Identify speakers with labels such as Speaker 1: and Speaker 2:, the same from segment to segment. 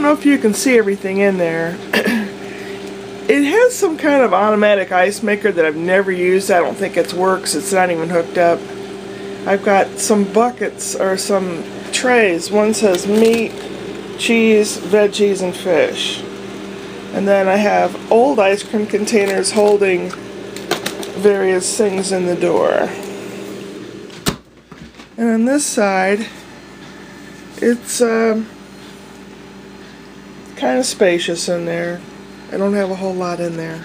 Speaker 1: don't know if you can see everything in there. It has some kind of automatic ice maker that I've never used. I don't think it works. It's not even hooked up. I've got some buckets or some trays. One says meat, cheese, veggies, and fish. And then I have old ice cream containers holding various things in the door. And on this side, it's kind of spacious in there. I don't have a whole lot in there,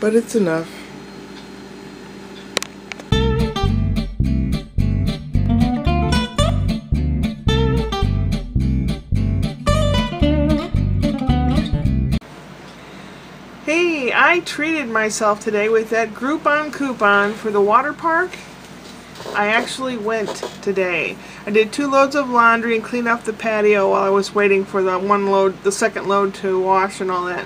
Speaker 1: but it's enough. Hey, I treated myself today with that Groupon coupon for the water park. I actually went today. I did 2 loads of laundry and cleaned up the patio while I was waiting for the second load to wash and all that.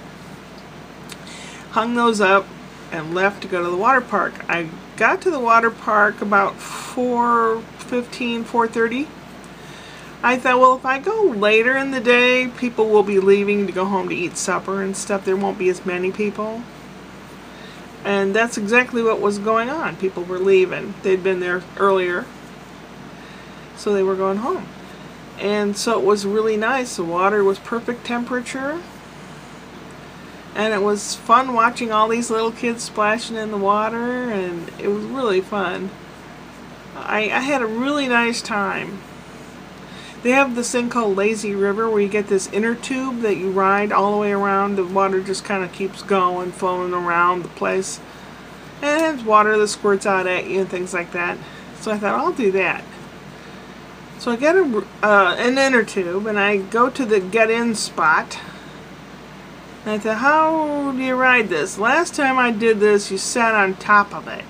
Speaker 1: Hung those up and left to go to the water park. I got to the water park about 4:15, 4:30. I thought, well, if I go later in the day, people will be leaving to go home to eat supper and stuff. There won't be as many people. And that's exactly what was going on. People were leaving. They'd been there earlier, so they were going home. And so it was really nice. The water was perfect temperature. And it was fun watching all these little kids splashing in the water, and it was really fun. I had a really nice time. They have this thing called Lazy River where you get this Innertube that you ride all the way around. The water just kind of keeps going, flowing around the place. And there's water that squirts out at you and things like that. So I thought, I'll do that. So I get an Innertube and I go to the get in spot. And I thought, how do you ride this? Last time I did this, you sat on top of it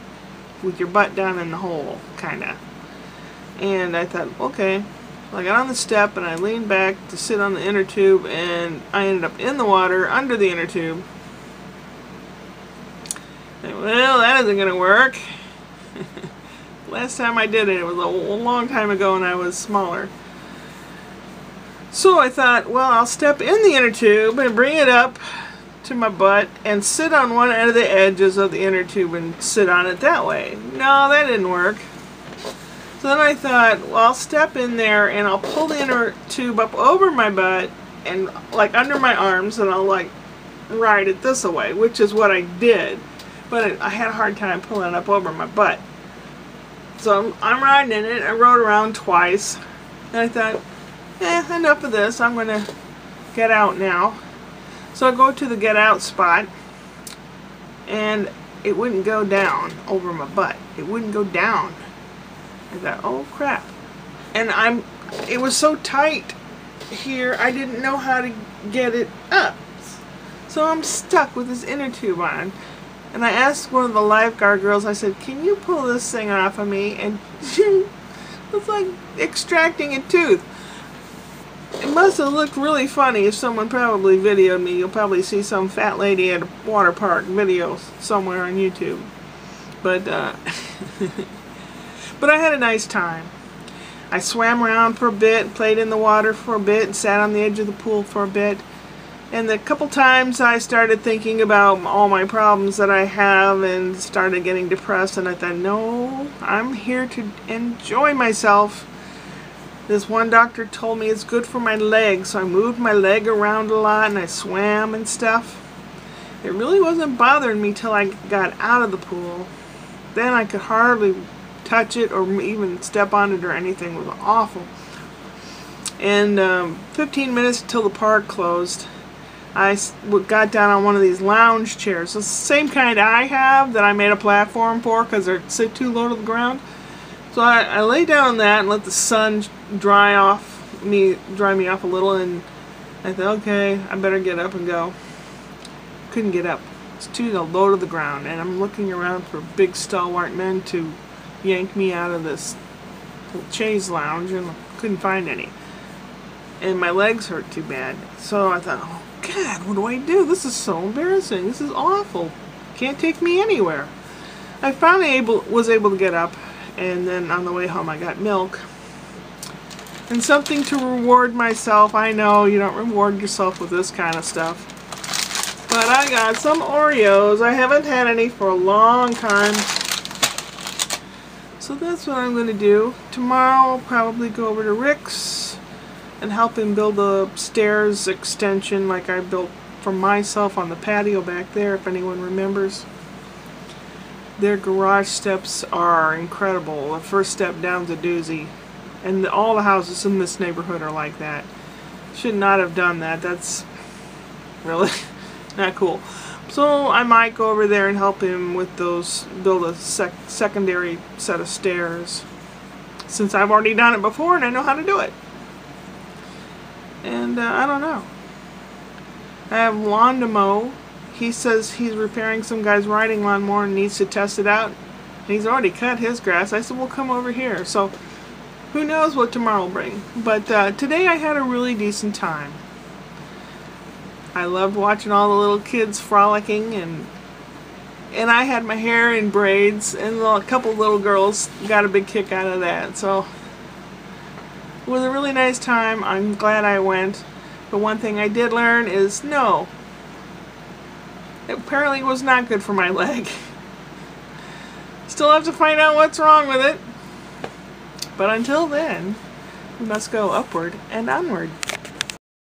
Speaker 1: with your butt down in the hole, kind of. And I thought, okay. I got on the step and I leaned back to sit on the Innertube, and I ended up in the water under the Innertube. And, well, that isn't going to work. Last time I did it was a long time ago and I was smaller. So I thought, well, I'll step in the Innertube and bring it up to my butt and sit on one end of the edges of the Innertube and sit on it that way. No, that didn't work. So then I thought, well, I'll step in there and I'll pull the inner tube up over my butt and like under my arms, and I'll like ride it this way, which is what I did. But I had a hard time pulling it up over my butt. So I'm riding in it. I rode around twice. And I thought, enough of this. I'm going to get out now. So I go to the get out spot, and it wouldn't go down over my butt. It wouldn't go down. I thought, oh crap. And it was so tight here, I didn't know how to get it up. So I'm stuck with this Innertube on. And I asked one of the lifeguard girls, I said, can you pull this thing off of me? And she was like extracting a tooth. It must have looked really funny. If someone probably videoed me, you'll probably see some fat lady at a water park video somewhere on YouTube. But, but I had a nice time. I swam around for a bit, played in the water for a bit, and sat on the edge of the pool for a bit. And the couple times I started thinking about all my problems that I have and started getting depressed, and I thought, no, I'm here to enjoy myself. This one doctor told me it's good for my leg, so I moved my leg around a lot and I swam and stuff. It really wasn't bothering me till I got out of the pool. Then I could hardly touch it or even step on it or anything. It was awful. And 15 minutes till the park closed, I got down on one of these lounge chairs. It's the same kind I have that I made a platform for because they're too low to the ground. So I lay down on that and let the sun dry me off a little, and I thought, okay, I better get up and go. Couldn't get up. It's too low to the ground, and I'm looking around for big stalwart men to yank me out of this chaise lounge, and couldn't find any. And my legs hurt too bad. So I thought, oh God, what do I do? This is so embarrassing. This is awful. Can't take me anywhere. I finally was able to get up, and then on the way home I got milk. And something to reward myself. I know you don't reward yourself with this kind of stuff. But I got some Oreos. I haven't had any for a long time. So that's what I'm going to do. Tomorrow I'll probably go over to Rick's and help him build a stairs extension like I built for myself on the patio back there, if anyone remembers. Their garage steps are incredible. The first step down's a doozy. And all the houses in this neighborhood are like that. Should not have done that. That's really not cool. So I might go over there and help him with those, build a secondary set of stairs. Since I've already done it before and I know how to do it. And I don't know. I have lawn to mow. He says he's repairing some guy's riding lawnmower and needs to test it out. He's already cut his grass. I said, well, come over here. So who knows what tomorrow will bring. But today I had a really decent time. I loved watching all the little kids frolicking, and I had my hair in braids, and a couple little girls got a big kick out of that. So it was a really nice time. I'm glad I went. But one thing I did learn is no. It apparently was not good for my leg. Still have to find out what's wrong with it. But until then, we must go upward and onward.